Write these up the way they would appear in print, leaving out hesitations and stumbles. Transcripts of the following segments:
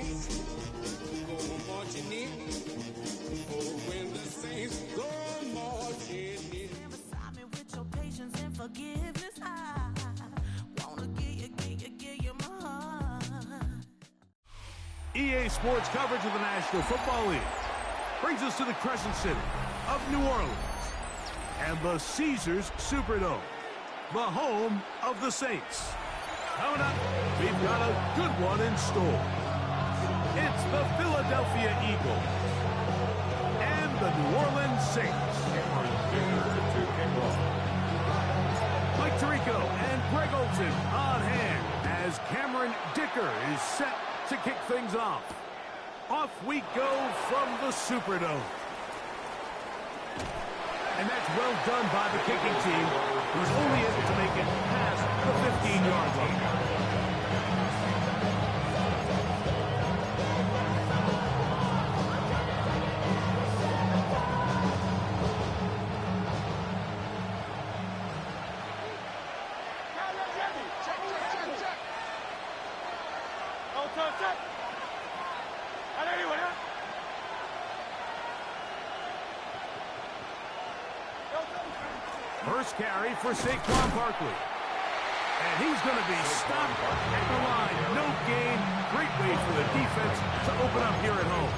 saints go marching in. Oh, when the saints go marching in. Beside me with your patience and forgiveness, I wanna give you my heart. EA Sports coverage of the National Football League brings us to the Crescent City of New Orleans and the Caesars Superdome, the home of the Saints. Coming up, we've got a good one in store. It's the Philadelphia Eagles and the New Orleans Saints. Mike Tirico and Greg Olson on hand as Cameron Dicker is set to kick things off. Off we go from the Superdome. And that's well done by the kicking team, who's only able to make it past the 15-yard line. First carry for Saquon Barkley. And he's going to be stopped at the line. No gain. Great way for the defense to open up here at home.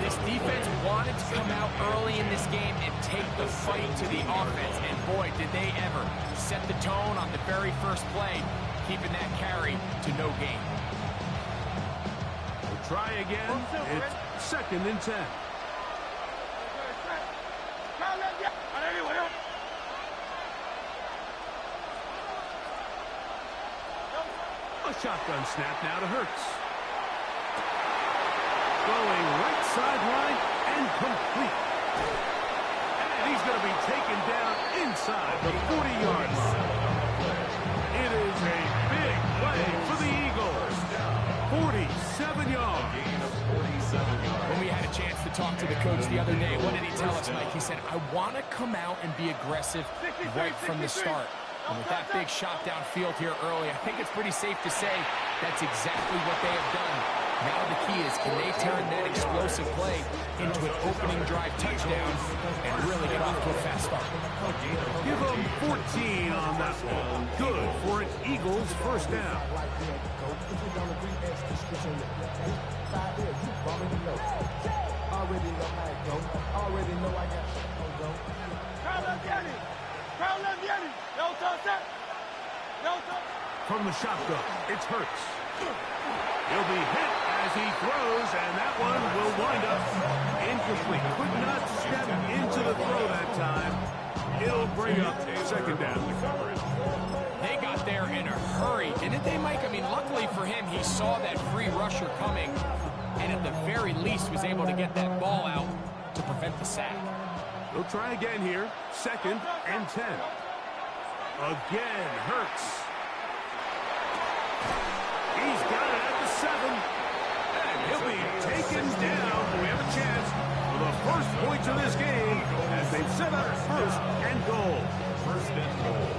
This defense wanted to come out early in this game and take the fight to the offense. And boy, did they ever set the tone on the very first play, keeping that carry to no gain. We'll try again. It's 2nd and 10. A shotgun snap now to Hurts. Going right sideline and complete. And he's going to be taken down inside the 40-yard line. It is a big play for the Eagles. 47 yards. When we had a chance to talk to the coach the other day, what did he tell us, Mike? He said, I want to come out and be aggressive right from the start. And with that big shot downfield here early, I think it's pretty safe to say that's exactly what they have done. Now the key is, can they turn that explosive play into an opening drive touchdown and really get off to a fast start? Give them 14 on that one. Good for an Eagles first down. From the shotgun, it's Hurts. He'll be hit as he throws, and that one will wind up incomplete. Could not step into the throw that time. It'll bring up 2nd down. They got there in a hurry, didn't they, Mike? I mean, luckily for him, he saw that free rusher coming, and at the very least was able to get that ball out to prevent the sack. They'll try again here. 2nd and 10. Again, Hurts. He's got it at the 7. And he'll be taken down. We have a chance for the first points of this game as they've set up 1st and goal.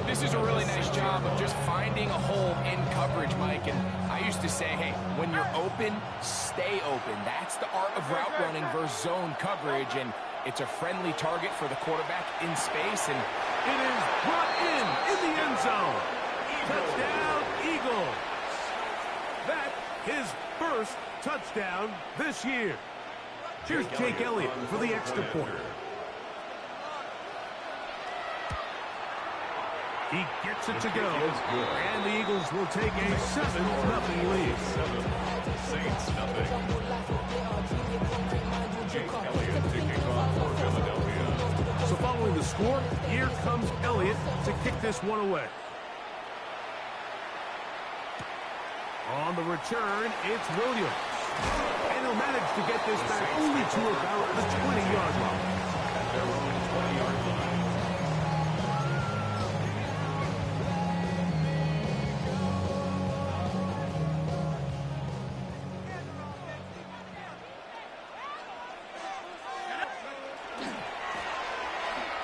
This is a really nice job of just finding a hole in coverage, Mike. And I used to say, hey, when you're open, stay open. That's the art of route running versus zone coverage. And it's a friendly target for the quarterback in space. And it is brought in the end zone. Touchdown, Eagles. That his first touchdown this year. Here's Jake Elliott for the extra point. He gets it to go, and the Eagles will take a 7-0 lead. Saints nothing. Jake Elliott kicking off for Philadelphia. So following the score, here comes Elliott to kick this one away. On the return, it's Williams. And he'll manage to get this back only to about the 20-yard line. At their own 20-yard line.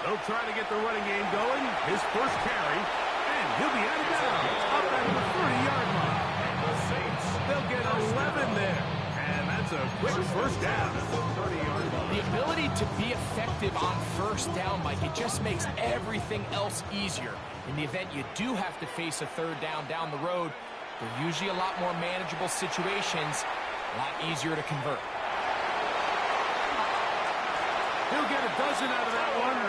They'll try to get the running game going. His first carry, and he'll be out of bounds up at the 30-yard line. The Saints. They'll get 11 there. first down. The ability to be effective on first down, Mike, it just makes everything else easier. In the event you do have to face a third down down the road, they're usually a lot more manageable situations, a lot easier to convert. He'll get a dozen out of that one,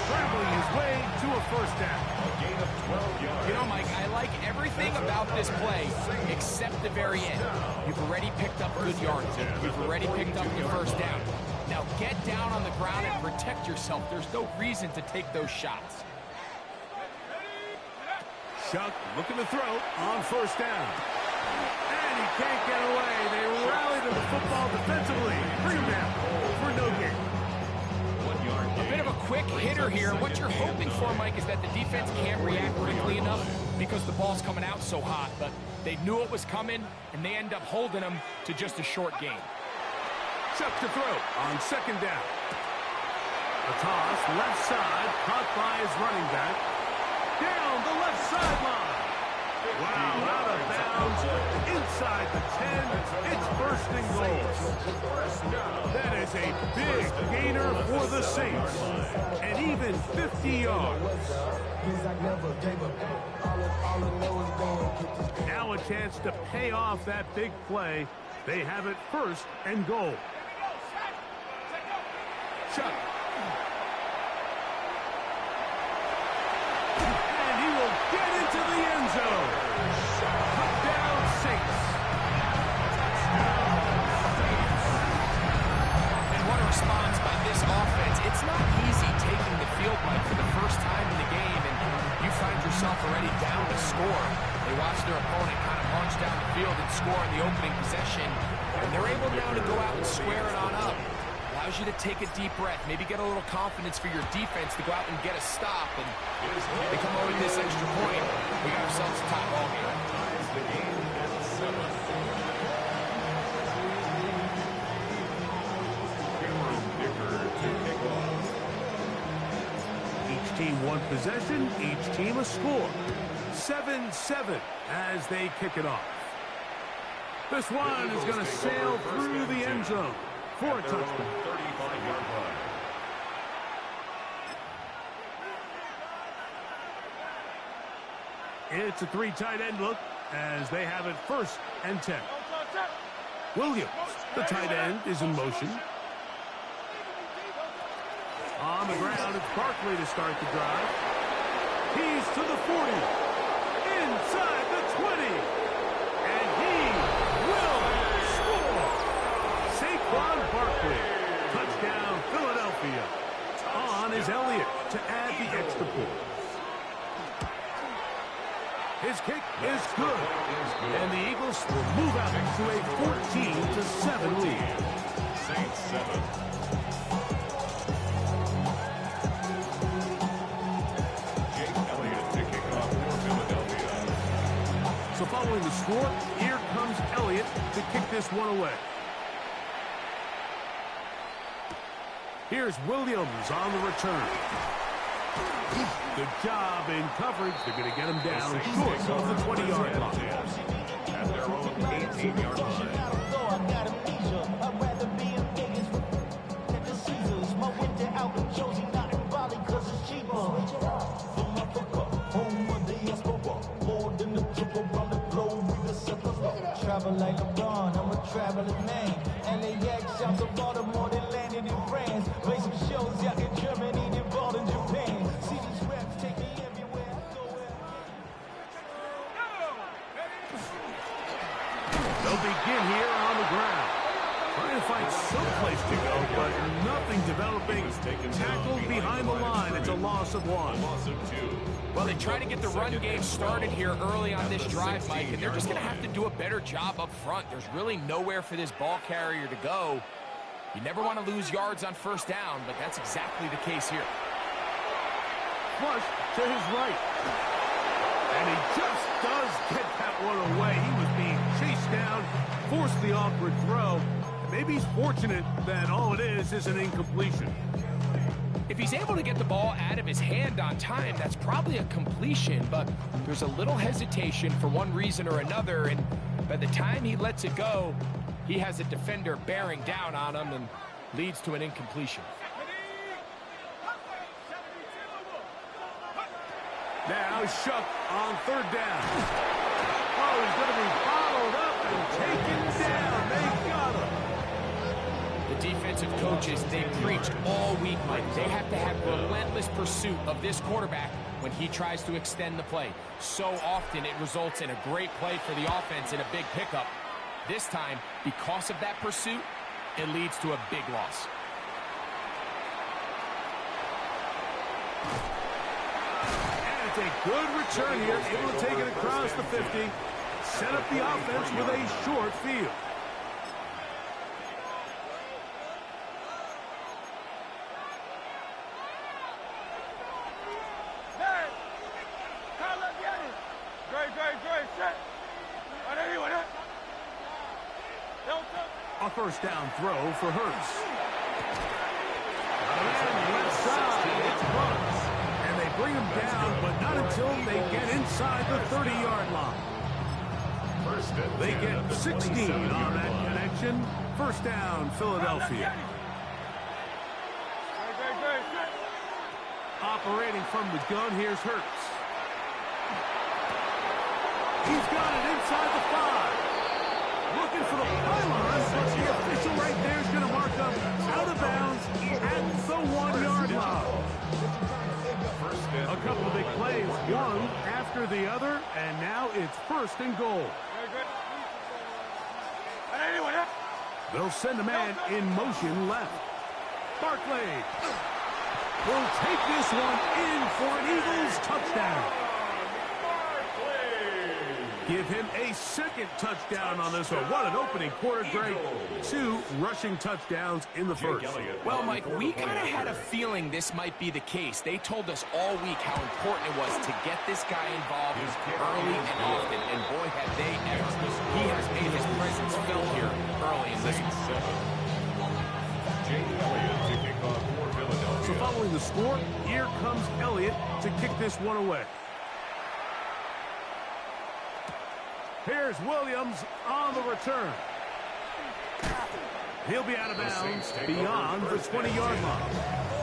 scrambling his way to a first down. A gain of 12 yards. You know, Mike, I like everything about this play except the very end. You've already picked up good yards. You've already picked up your first down. Now get down on the ground and protect yourself. There's no reason to take those shots. Chuck looking to throw on first down. And he can't get away. They rally to the football defensively. Bring him down for no gain. A bit of a quick hitter here. What you're hoping for, Mike, is that the defense can't react quickly enough because the ball's coming out so hot. But they knew it was coming, and they end up holding them to just a short gain. Chuck to throw on second down. A toss, left side, caught by his running back. Down the left sideline. Wow, out of bounds, inside the 10. It's first and goal. That is a big gainer for the Saints. And even 50 yards. Now a chance to pay off that big play. They have it first and goal. Chuck. And he will get into the end zone. Touchdown, Saints. And what a response by this offense. It's not easy taking the field, Mike, for the first time in the game, and you find yourself already down to score. They watch their opponent kind of launch down the field and score in the opening possession, and they're able now to go out and square it on up. Allows you to take a deep breath, maybe get a little confidence for your defense to go out and get a stop, and they come over this extra point. We got ourselves a tie ball game. The game at 7. Cameron Dicker to kick off. Each team one possession, each team a score. 7-7 as they kick it off. This one is going to sail through the end zone for a touchdown. 35-yard line. It's a three tight end look as they have it first and 10. Williams, the tight end, is in motion. On the ground, it's Barkley to start the drive. He's to the 40. Inside the 20. And he will score. Saquon Barkley. Touchdown, Philadelphia. On is Elliott to add the extra point. His kick is good. And the Eagles will move out to a 14-7 lead. Saints 7. So following the score, here comes Elliott to kick this one away. Here's Williams on the return. Good job in coverage. They're going to get him down short of the 20-yard line. At their own 18-yard line. Travel like LeBron, I'm a traveling man. LAX out to Baltimore, they landed in France. Play some shows out in Germany, involved in Japan. See these reps take me everywhere I go. They'll begin here on the ground. Trying to find some place to go, but nothing developing. Tackled behind the line. It's a loss of one. Loss of 2. Well, they try to get the run game started here early on this drive, Mike, and they're just going to have to do a better job up front. There's really nowhere for this ball carrier to go. You never want to lose yards on first down, but that's exactly the case here. Flush to his right. And he just does get that one away. He was being chased down, forced the awkward throw. And maybe he's fortunate that all it is an incompletion. If he's able to get the ball out of his hand on time, that's probably a completion, but there's a little hesitation for one reason or another, and by the time he lets it go, He has a defender bearing down on him and leads to an incompletion. Now Shuck on third down. Oh, he's going to be followed up and taken down. They got him. The defensive coaches, they preached all week, Mike. They have to have relentless pursuit of this quarterback when he tries to extend the play. So often it results in a great play for the offense and a big pickup. This time, because of that pursuit, it leads to a big loss. And it's a good return here, able to take it across the 50. Set up the offense with a short field. A first down throw for Hurts. Left side, it's Bucks. And they bring him down, but not until they get inside the 30-yard line. They get 16 on that connection. First down, Philadelphia. Operating from the gun, here's Hurts. He's got it inside the 5. Looking for the pylon, but the official right there is going to mark up out of bounds at the 1-yard line. A couple of big plays, one after the other, and now it's first and goal. They'll send a man in motion left. Barkley will take this one in for an Eagles touchdown. Give him a second touchdown on this one. What an opening quarter, Greg. 2 rushing touchdowns in the first. Well, Mike, we kind of had a feeling this might be the case. They told us all week how important it was to get this guy involved early and often, and boy, have they ever. He has made his presence felt here early in this one. So following the score, here comes Elliott to kick this one away. Here's Williams on the return. He'll be out of bounds beyond the 20-yard line.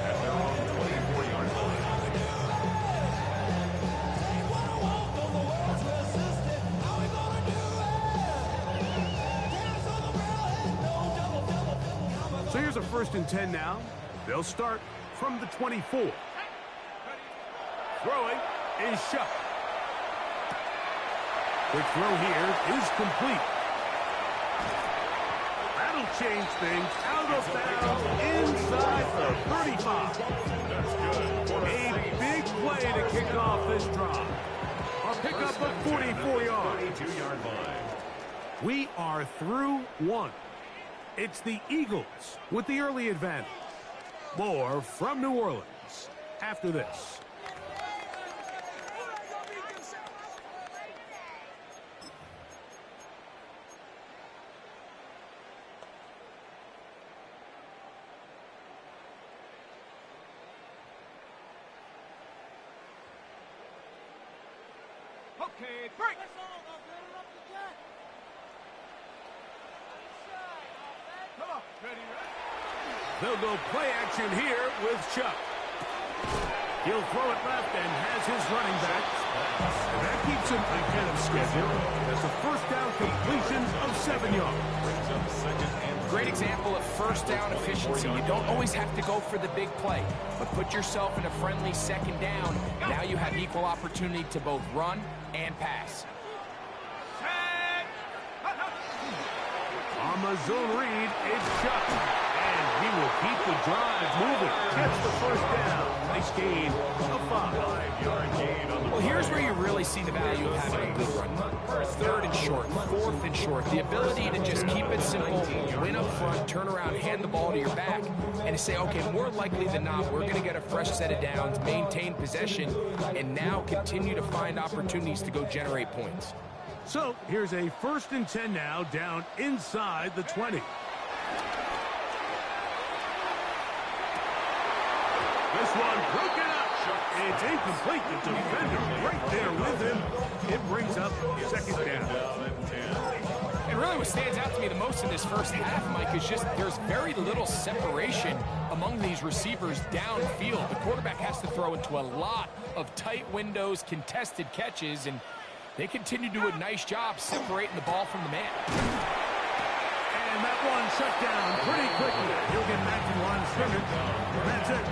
At their own 24-yard line. So here's a 1st and 10 now. They'll start from the 24. Throwing is Shuck. The throw here is complete. That'll change things. Out of bounds inside the 35. That's good. A big play to kick off this drive. A pickup of 44 yards. 22-yard line. We are through one. It's the Eagles with the early advantage. More from New Orleans after this. Okay, break. Come on, ready, They'll go play action here with Chuck. He'll throw it left and has his running back. And that keeps him ahead of schedule. That's a first down completion of 7 yards. Great example of first down efficiency. You don't always have to go for the big play, but put yourself in a friendly second down. Now you have equal opportunity to both run and pass. On the zone read, it's Chuck. And he will keep the drive moving. Gets the first down. Nice gain of 5-yard gain on the Well, here's where you really see the value of having a good run. 3rd and short, 4th and short. The ability to just keep it simple, win up front, turn around, hand the ball to your back, and to say, okay, more likely than not, we're going to get a fresh set of downs, maintain possession, and now continue to find opportunities to go generate points. So here's a 1st and 10 now, down inside the 20. This one broken up. It's incomplete. The defender right there with him. It brings up 2nd down. And really Really, what stands out to me the most in this first half, Mike, is just there's very little separation among these receivers downfield. The quarterback has to throw into a lot of tight windows, contested catches, and they continue to do a nice job separating the ball from the man. And that one shut down pretty quickly. He'll get back to the line of scrimmage. That's it.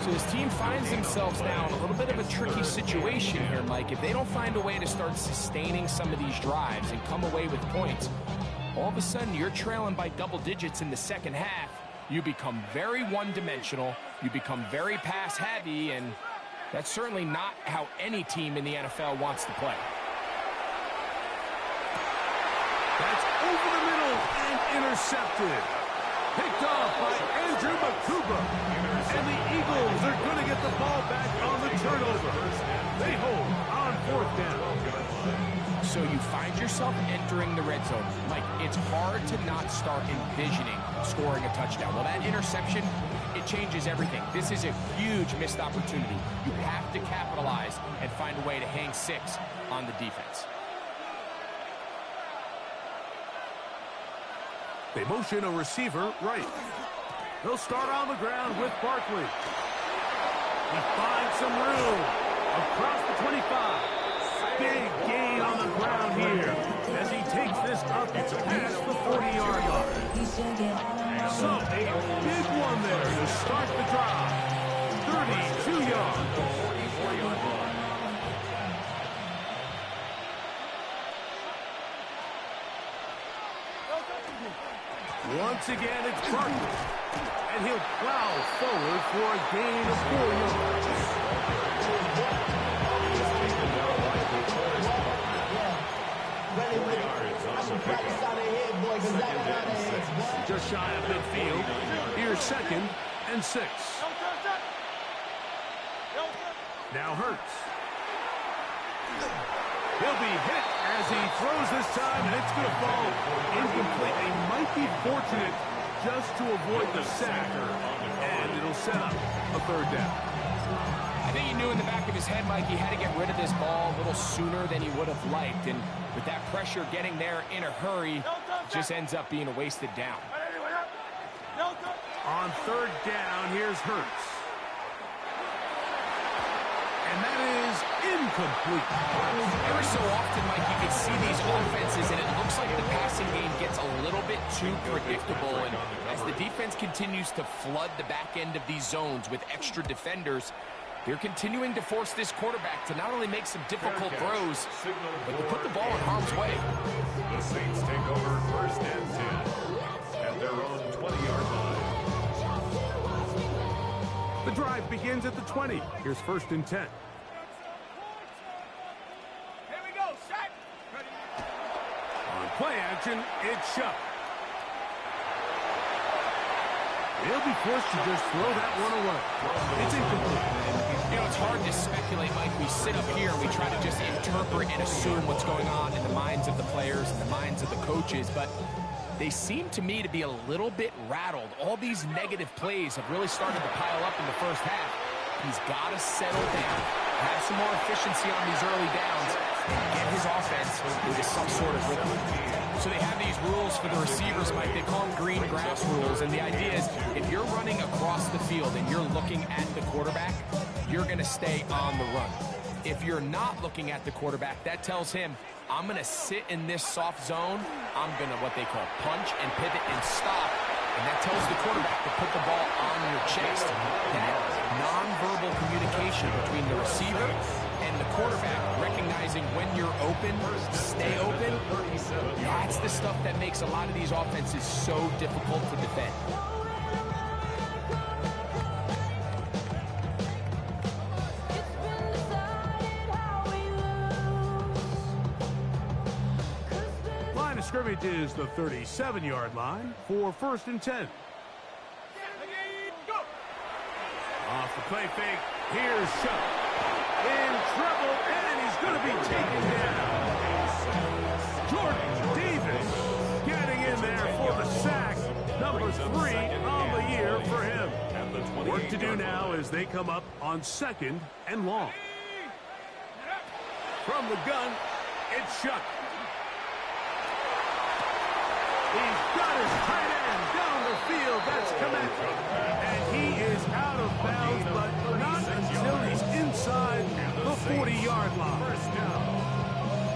So this team finds themselves now in a little bit of a tricky situation here, Mike. If they don't find a way to start sustaining some of these drives and come away with points, all of a sudden you're trailing by double digits in the second half. You become very one-dimensional. You become very pass-heavy, and that's certainly not how any team in the NFL wants to play. That's over the middle and intercepted. Picked off by Andrew Makuba. And the Eagles are going to get the ball back on the turnover. They hold on fourth down. So you find yourself entering the red zone. Like, it's hard to not start envisioning scoring a touchdown. Well, that interception, it changes everything. This is a huge missed opportunity. You have to capitalize and find a way to hang 6 on the defense. They motion a receiver right. They'll start on the ground with Barkley. He finds some room across the 25. Big gain on the ground here as he takes this up past the 40-yard line. So a big one there to start the drive. 32 yards. Once again, it's Barkley, and he'll plow forward for a gain of 4 yards. Just shy of midfield. Here's 2nd and 6. Now Hurts. He'll be hit as he throws this time, and it's going to fall incomplete. They might be fortunate just to avoid the sack, and it'll set up a 3rd down. I think he knew in the back of his head, Mike, he had to get rid of this ball a little sooner than he would have liked. And with that pressure getting there in a hurry, it just ends up being a wasted down. On 3rd down, here's Hurts. And that is incomplete. Every so often, Mike, you can see these offenses, and it looks like the passing game gets a little bit too predictable. And as the defense continues to flood the back end of these zones with extra defenders, they're continuing to force this quarterback to not only make some difficult throws, but to put the ball in harm's way. The Saints take over 1st and 10 at their own 20-yard line. The drive begins at the 20. Here's 1st and 10. On play action, it's Shuck. He'll be forced to just throw that one away. It's incomplete. You know, it's hard to speculate, Mike. We sit up here and we try to just interpret and assume what's going on in the minds of the players and the minds of the coaches, but they seem to me to be a little bit rattled. All these negative plays have really started to pile up in the first half. He's got to settle down, have some more efficiency on these early downs, and get his offense into some sort of rhythm. So they have these rules for the receivers, Mike. They call them green grass rules, and the idea is if you're running across the field and you're looking at the quarterback, you're going to stay on the run. If you're not looking at the quarterback, that tells him, I'm going to sit in this soft zone. I'm going to what they call punch and pivot and stop. And that tells the quarterback to put the ball on your chest. That nonverbal communication between the receiver and the quarterback, recognizing when you're open, stay open, that's the stuff that makes a lot of these offenses so difficult to defend. Line of scrimmage is the 37-yard line for 1st and 10. Off the play fake, here's Shuck. In trouble, and he's going to be taken down. Jordan Davis getting in there for the sack. Number 3 on the year for him. Work to do now as they come up on 2nd and long. From the gun, it's Shuck. He's got his tight end down the field. That's Komet. And he is out of bounds, but not until he's inside the 40-yard line.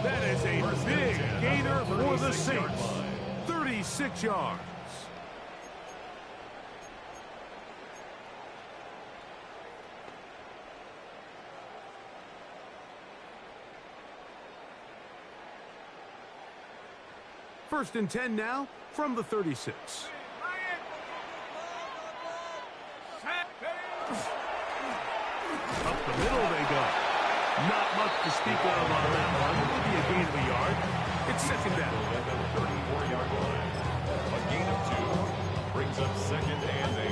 That is a big gainer for the Saints. 36 yards. First and 10 now from the 36. Up the middle they go. Not much to speak of on that one. It'll be a gain of a yard. It's second down. 34-yard line. A gain of 2 brings up second and 8.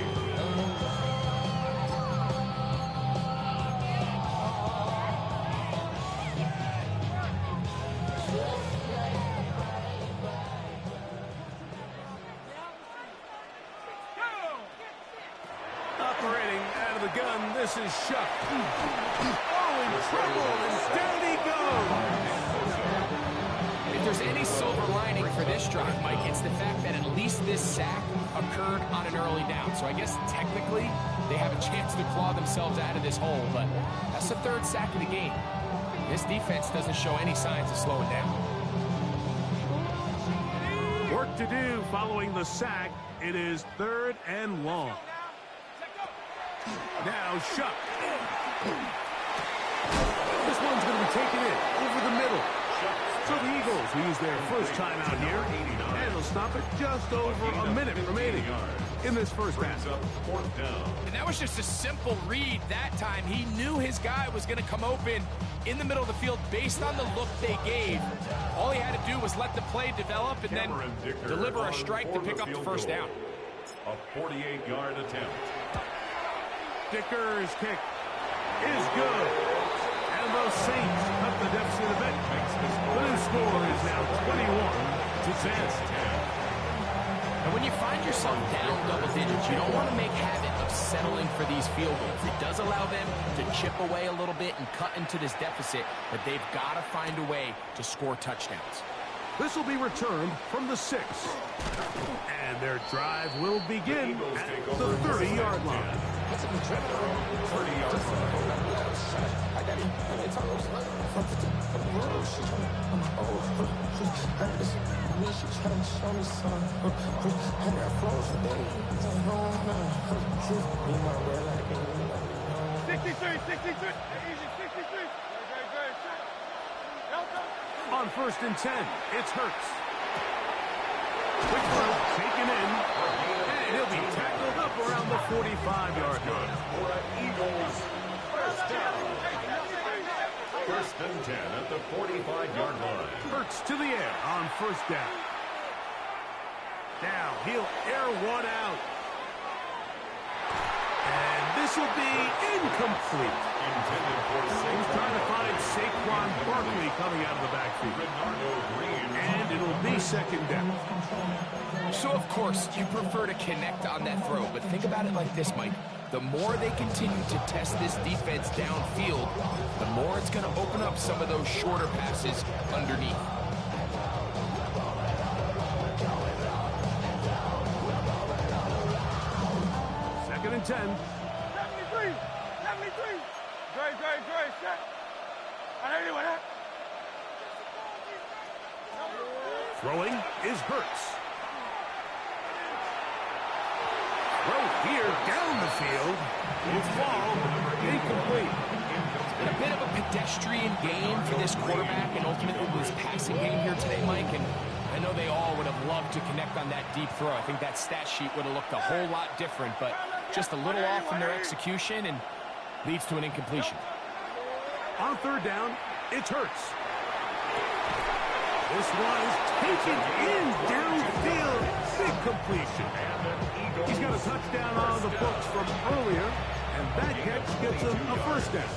Operating out of the gun, this is Shuck. Oh, in trouble, and down he goes. If there's any silver lining for this drive, Mike, it's the fact that at least this sack occurred on an early down. So I guess technically they have a chance to claw themselves out of this hole, but that's the third sack of the game. This defense doesn't show any signs of slowing down. Work to do following the sack. It is third and long. Now Shuck. This one's going to be taken in over the middle. So the Eagles will use their first time out here, and they'll stop it just over a minute remaining in this first half. And that was just a simple read that time. He knew his guy was going to come open in the middle of the field based on the look they gave. All he had to do was let the play develop and then deliver a strike to pick up the first down. A 48-yard attempt. Dicker's kick is good. And the Saints cut the deficit a bit. The new score is now 21-10. And when you find yourself down double digits, you don't want to make habit of settling for these field goals. It does allow them to chip away a little bit and cut into this deficit, but they've got to find a way to score touchdowns. This will be returned from the 6. And their drive will begin at the 30-yard line. 30-yard line. On first and 10, it's Hurts. Quick throw, taken in, and he'll be tackled up around the 45-yard line. For an Eagles first down. First and 10 at the 45-yard line. Hurts to the air on first down. Now he'll air one out. And this will be incomplete. Intended for He's trying to find Saquon Barkley coming out of the backfield. Bernardo Green. And it'll be second down. So, of course, you prefer to connect on that throw, but think about it like this, Mike. The more they continue to test this defense downfield, the more it's going to open up some of those shorter passes underneath. Second and 10. 73. Great, set. I know you want that. Throwing is Hurts. Throw here down the field. Will fall incomplete. It's been a bit of a pedestrian game for this quarterback and ultimately this passing game here today, Mike. And I know they all would have loved to connect on that deep throw. I think that stat sheet would have looked a whole lot different, but just a little off in their execution and leads to an incompletion. On third down, it's Hurts. This one is taken in downfield. Big completion. He's got a touchdown on the books from earlier, and that catch gets him a first down.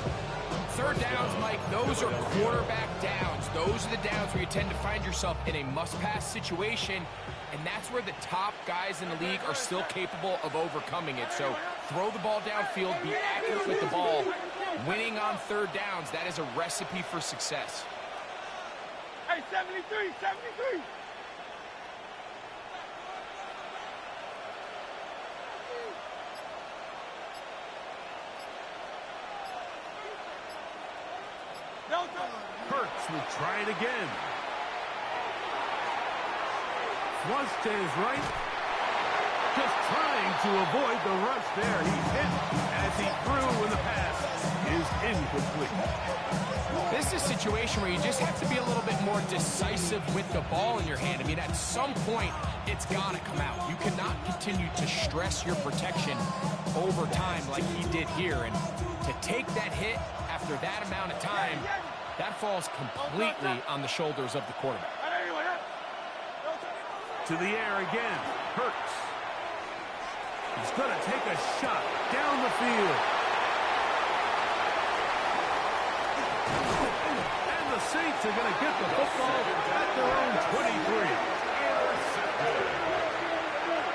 Third downs, Mike, those are quarterback downs. Those are the downs where you tend to find yourself in a must-pass situation, and that's where the top guys in the league are still capable of overcoming it. So throw the ball downfield, be accurate with the ball. Winning on third downs, that is a recipe for success. Hey, 73. try it again. Flush to his right. Just trying to avoid the rush there. He hit as he threw, and the pass is incomplete. This is a situation where you just have to be a little bit more decisive with the ball in your hand. I mean, at some point, it's got to come out. You cannot continue to stress your protection over time like he did here. And to take that hit after that amount of time, that falls completely on the shoulders of the quarterback. To the air again. Hurts. He's going to take a shot down the field. And the Saints are going to get the football at their own 23.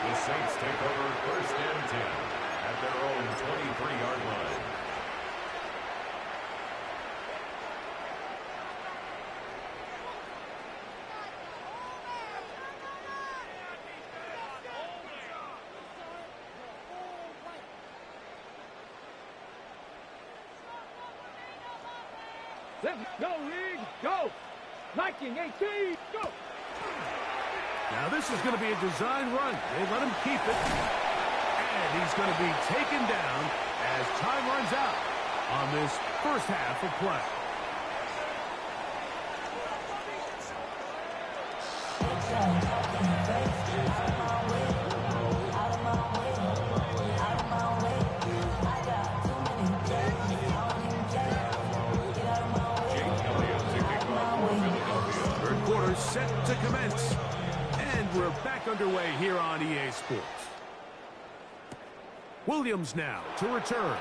The Saints take over 1st and 10 at their own 23-yard line. Let's go, League. Go. Liking 18. Go. Now this is going to be a design run. They let him keep it. And he's going to be taken down as time runs out on this first half of play. Set to commence, and we're back underway here on EA Sports. Williams now to return,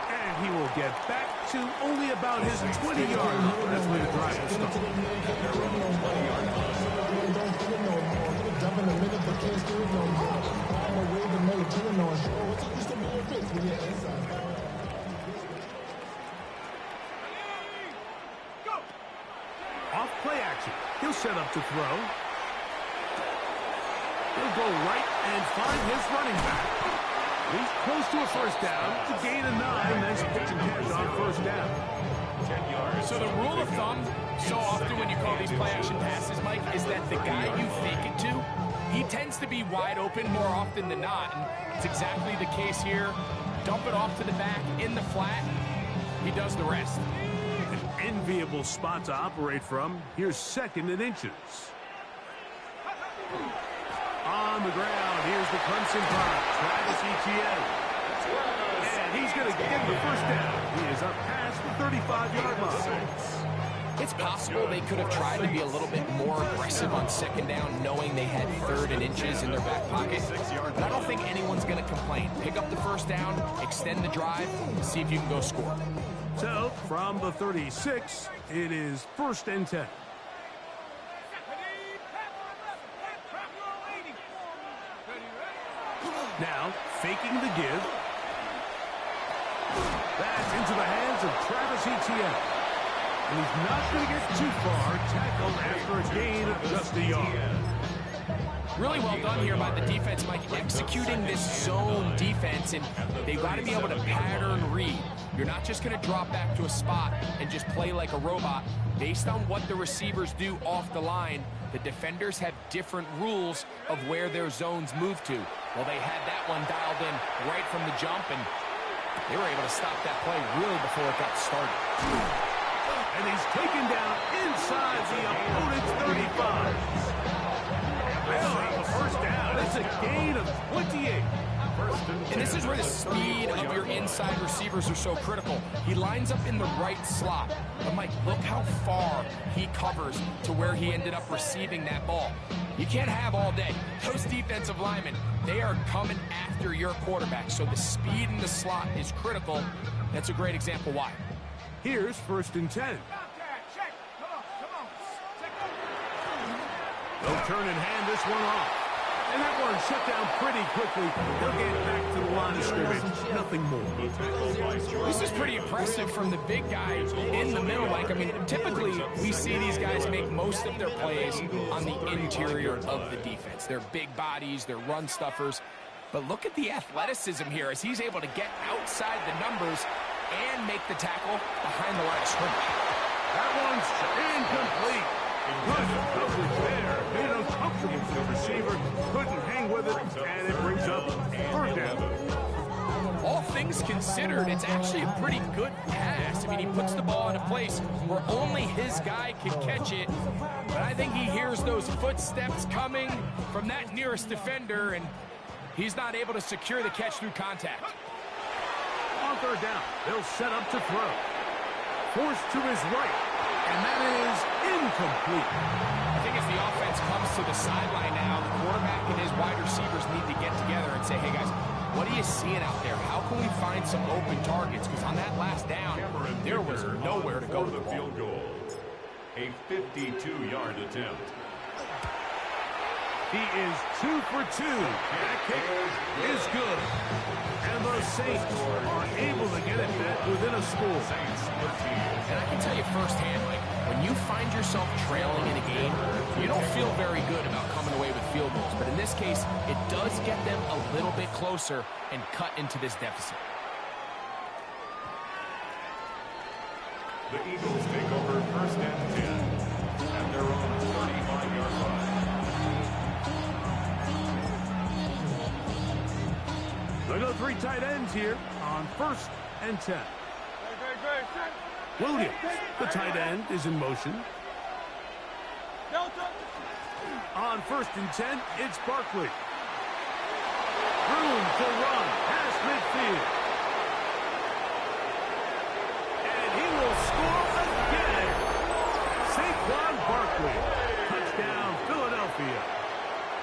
and he will get back to only about his 20-yard line. That's where the drive will stop. Off play action. He'll set up to throw. He'll go right and find his running back. He's close to a first down. To gain a 9. That's pitch and catch on first down. 10 yards. So the rule of thumb, so often when you call these play action passes, Mike, is that the guy you fake it to, he tends to be wide open more often than not. And it's exactly the case here. Dump it off to the back in the flat. He does the rest. Enviable spot to operate from. Here's 2nd and inches. On the ground, here's the Clemson punt, Travis Etienne. And he's going to get the first down. He is up past the 35-yard line. It's possible they could have tried to be a little bit more aggressive on 2nd down, knowing they had 3rd and inches in their back pocket. But I don't think anyone's going to complain. Pick up the first down, extend the drive, see if you can go score. So, from the 36, it is 1st and 10. Now, faking the give. That's into the hands of Travis Etienne. And he's not going to get too far. Tackled after a gain of just a yard. Really well done here by the defense, Mike, executing this zone defense, and they've got to be able to pattern read. You're not just going to drop back to a spot and just play like a robot. Based on what the receivers do off the line, the defenders have different rules of where their zones move to. Well, they had that one dialed in right from the jump, and they were able to stop that play really before it got started. And he's taken down inside the opponent's 35. They'll have a first down. It's a gain of 28. And this is where the speed of your inside receivers are so critical. He lines up in the right slot. But, Mike, look how far he covers to where he ended up receiving that ball. You can't have all day. Those defensive linemen, they are coming after your quarterback. So the speed in the slot is critical. That's a great example why. Here's 1st and 10. They'll turn and hand this one off. And that one shut down pretty quickly. They'll get back to the line of scrimmage. Nothing more. This is pretty impressive from the big guy in the middle. Like, I mean, typically we see these guys make most of their plays on the interior of the defense. They're big bodies, they're run stuffers. But look at the athleticism here as he's able to get outside the numbers and make the tackle behind the line of scrimmage. That one's incomplete. Good coverage there. Made it uncomfortable for the receiver. Couldn't hang with it, and it brings up third down. All things considered, it's actually a pretty good pass. I mean, he puts the ball in a place where only his guy can catch it. But I think he hears those footsteps coming from that nearest defender, and he's not able to secure the catch through contact. On third down, they'll set up to throw. Forced to his right, and that is incomplete. I think as the offense comes to the sideline now, the quarterback and his wide receivers need to get together and say, hey, guys, what are you seeing out there? How can we find some open targets? Because on that last down, there was nowhere to go with the field goal. A 52-yard attempt. He is 2 for 2. That kick is good. And the Saints are able to get it back within a score. And I can tell you firsthand, Mike, when you find yourself trailing in a game, you don't feel very good about coming away with field goals. But in this case, it does get them a little bit closer and cut into this deficit. The Eagles take over first and 10 at their own 35-yard line. They go 3 tight ends here on first and 10. Williams, the tight end, is in motion. On first and 10, it's Barkley. Room to run past midfield. And he will score again. Saquon Barkley. Touchdown, Philadelphia.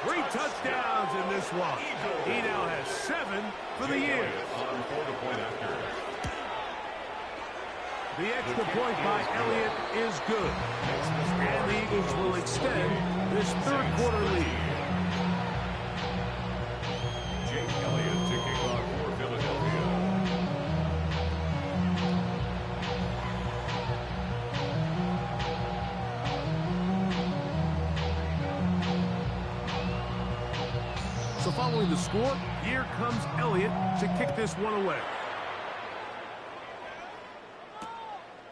3 touchdowns in this one. He now has 7 for the year. The extra point by Elliott is good. And the Eagles will extend this third-quarter lead. Jake Elliott to kick off for Philadelphia. So following the score, here comes Elliott to kick this one away.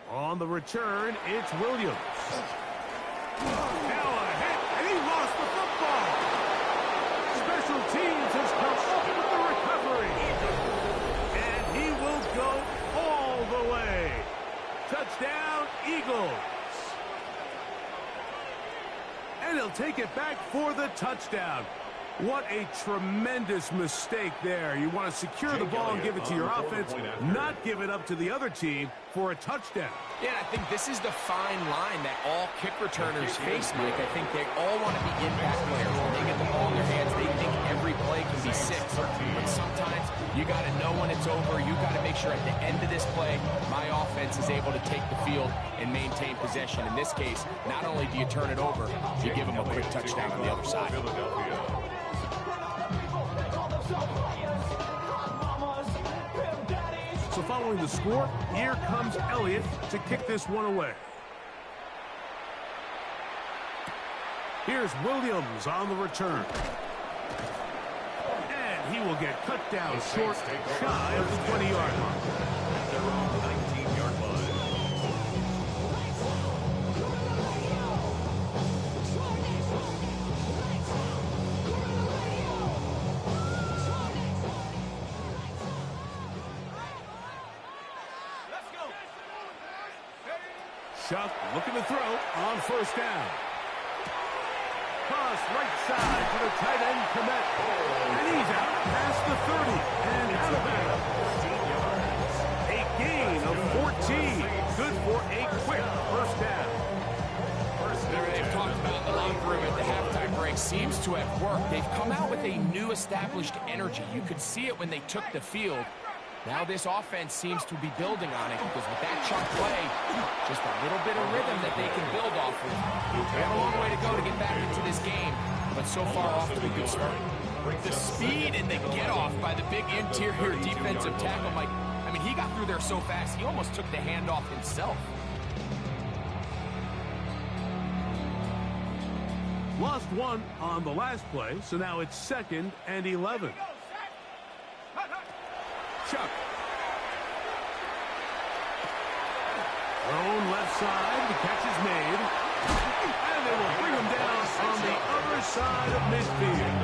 On the return, it's Williams. Now a hit, and he lost the football. Special teams has come up with the recovery. And he will go all the way. Touchdown, Eagles. And he'll take it back for the touchdown. What a tremendous mistake there. You want to secure the ball and give it to your offense, not give it up to the other team for a touchdown. Yeah, I think this is the fine line that all kick returners face, Mike. I think they all want to be impact players. When they get the ball in their hands, they think every play can be 6. But sometimes you got to know when it's over. You got to make sure at the end of this play, my offense is able to take the field and maintain possession. In this case, not only do you turn it over, you give them a quick touchdown on the other side. So following the score, here comes Elliott to kick this one away. Here's Williams on the return. And he will get cut down short, shy of the 20-yard line. They're on the 19-yard line. Shuck looking to throw on first down. Cross right side to the tight end, Komet. And he's out past the 30 and out of bounds. A gain of 14. Good for a quick first down. They've talked about the locker room at the halftime break. Seems to have worked. They've come out with a new established energy. You could see it when they took the field. Now this offense seems to be building on it because with that chunk play, just a little bit of rhythm that they can build off of. They have a long way to go to get back into this game, but so far off to a good start. The speed and the get-off by the big interior defensive tackle, Mike, I mean, he got through there so fast, he almost took the handoff himself. Lost one on the last play, so now it's 2nd and 11. Chuck. Thrown left side. The catch is made. And they will bring him down on the other side of midfield.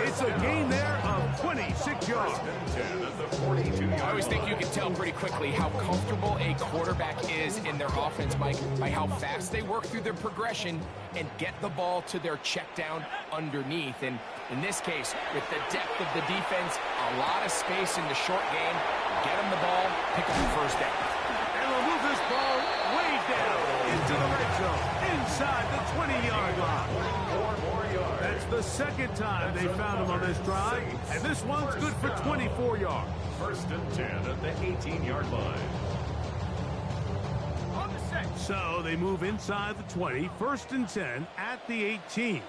It's a gain there of 26 yards. I always think you can tell pretty quickly how comfortable a quarterback is in their offense, Mike, by how fast they work through their progression and get the ball to their check down underneath. And in this case, with the depth of the defense, a lot of space in the short game, get them the ball, pick up the first down. And we'll move this ball way down into the red zone, inside the 20-yard line. That's the second time they found him on this drive, and this one's good for 24 yards. First and 10 at the 18-yard line. So they move inside the 20, first and 10 at the 18.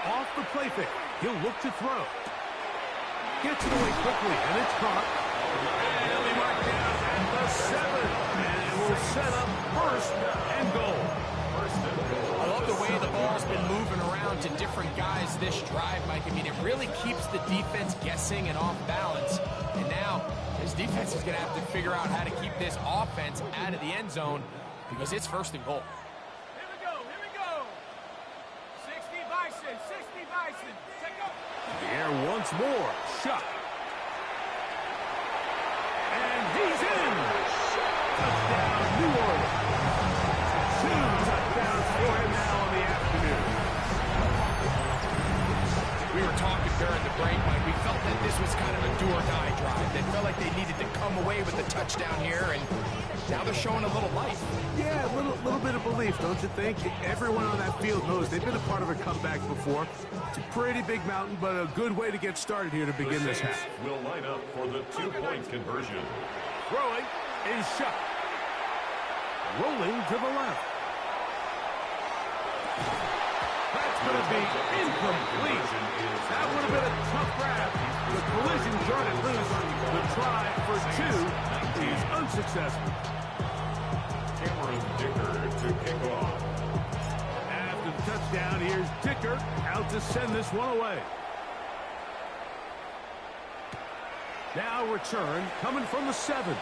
Off the play fake, he'll look to throw. Gets it away quickly, and it's caught. And he'll be marked down at the 7, and it will set up first and goal. I love the way the ball's been moving around to different guys this drive, Mike. I mean, it really keeps the defense guessing and off balance. And now, this defense is going to have to figure out how to keep this offense out of the end zone because it's first and goal. Here we go. 60 Bison. Take up. The air once more. Shot. And he's in. Touchdown, New Orleans. 2 touchdowns for him now on the afternoon. We were talking during the break, Mike. We felt that this was kind of a do-or-die drive. They felt like they needed to come away with a touchdown here, and now they're showing a little life. Yeah, a little bit of belief, don't you think? Everyone on that field knows they've been a part of a comeback before. It's a pretty big mountain, but a good way to get started here to begin this half. Will line up for the 2-point conversion. Throwing is shot. Rolling to the left. That's going to be incomplete. That would have been a tough grab. The collision turned it loose. The try for 2 is unsuccessful. Cameron Dicker to kick off. After the touchdown, here's Dicker out to send this one away. Now return coming from the 7.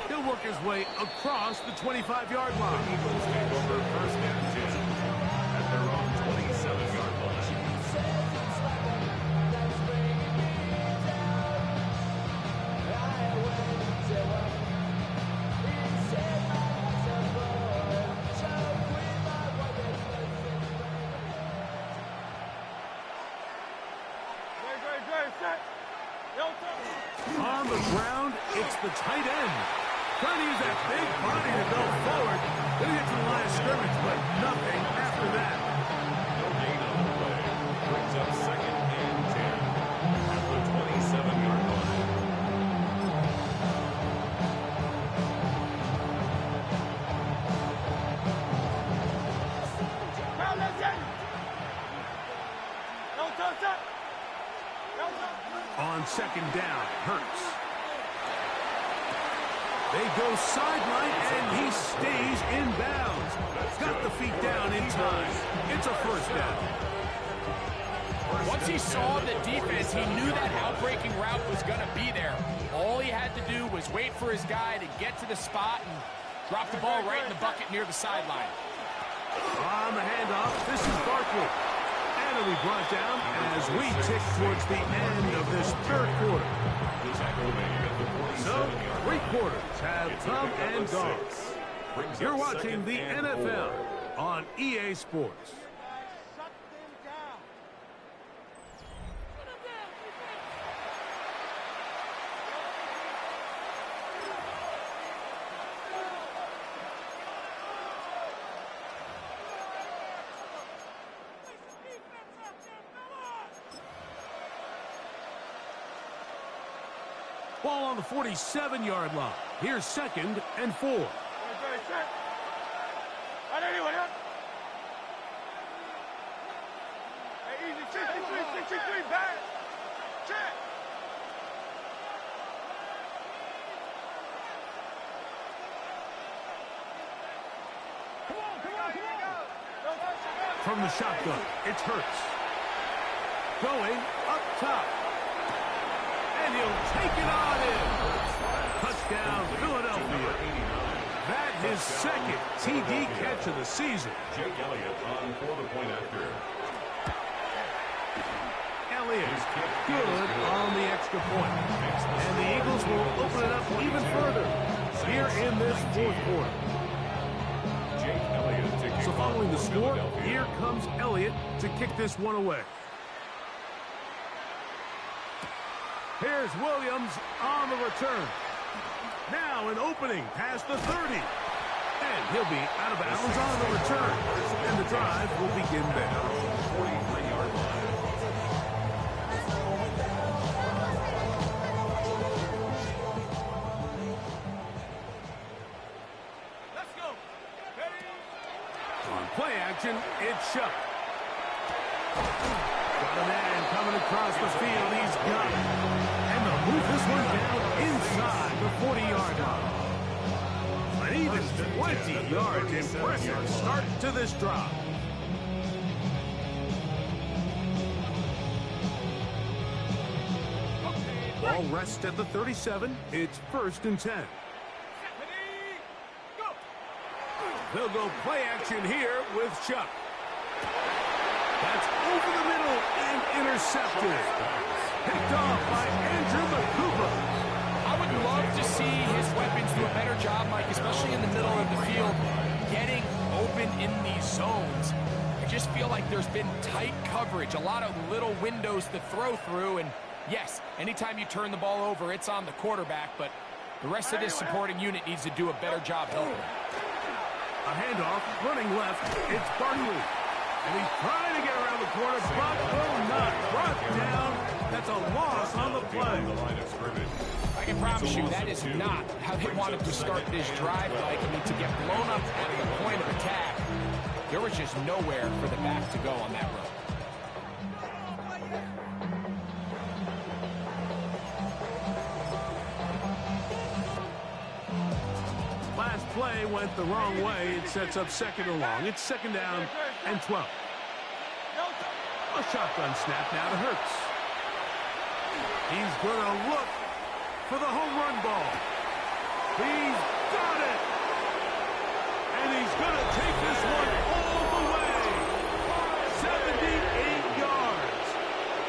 He'll work his way across the 25-yard line. Eagles take over first and 10 at their own 27-yard line. On the ground, it's the tight end. Trying to use that big body to go forward. Gonna get to the line of scrimmage, but nothing after that. No gain on the play. Brings up second and 10 at the 27-yard line. On second down, Hurts. They go sideline, and he stays in bounds. Got the feet down in time. It's a first down. Once he saw the defense, he knew that outbreaking route was going to be there. All he had to do was wait for his guy to get to the spot and drop the ball right in the bucket near the sideline. On the handoff, this is Barkley. And he'll be brought down as we tick towards the end of this third quarter. So, 3 quarters have come and gone. You're watching the NFL on EA Sports. Ball on the 47-yard line. Here's second and 4. From the shotgun, it's Hurts. Going up top. And he'll take it on in. Touchdown, Philadelphia. That his second TD catch of the season. Jake Elliott on for the point after. Elliott good on the extra point. And the Eagles will open it up even further here in this fourth quarter. So following the score, here comes Elliott to kick this one away. Here's Williams on the return. Now an opening past the 30. And he'll be out of bounds on the return. And the drive will begin there. 43-yard line. Play action, it's shut. Got a man coming across the field, he's got it. And they'll move this one down inside the 40-yard line. An even 20 yards. Impressive start to this drive. Ball rests at the 37. It's 1st and 10. They'll go play action here with Chuck. That's over the middle and intercepted. Picked off by Andrew McCooper. I would love to see his weapons do a better job, Mike, especially in the middle of the field, getting open in these zones. I just feel like there's been tight coverage, a lot of little windows to throw through, and yes, anytime you turn the ball over, it's on the quarterback, but the rest of this supporting unit needs to do a better job helping. A handoff, running left, it's Barkley. And he's trying to get around the corner, but will not. Brought down. That's a loss on the play. I can promise you that is not how they wanted to start this drive, Mike. I mean, to get blown up at the point of attack, there was just nowhere for the back to go on that road. Last play went the wrong way. It sets up 2nd and long. It's 2nd down and 12. A shotgun snap now to Hurts. He's going to look for the home run ball. He's got it. And he's going to take this one all the way. 78 yards.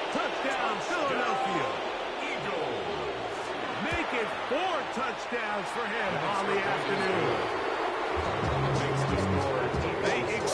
Touchdown, Philadelphia. Make it 4 touchdowns for him on the afternoon.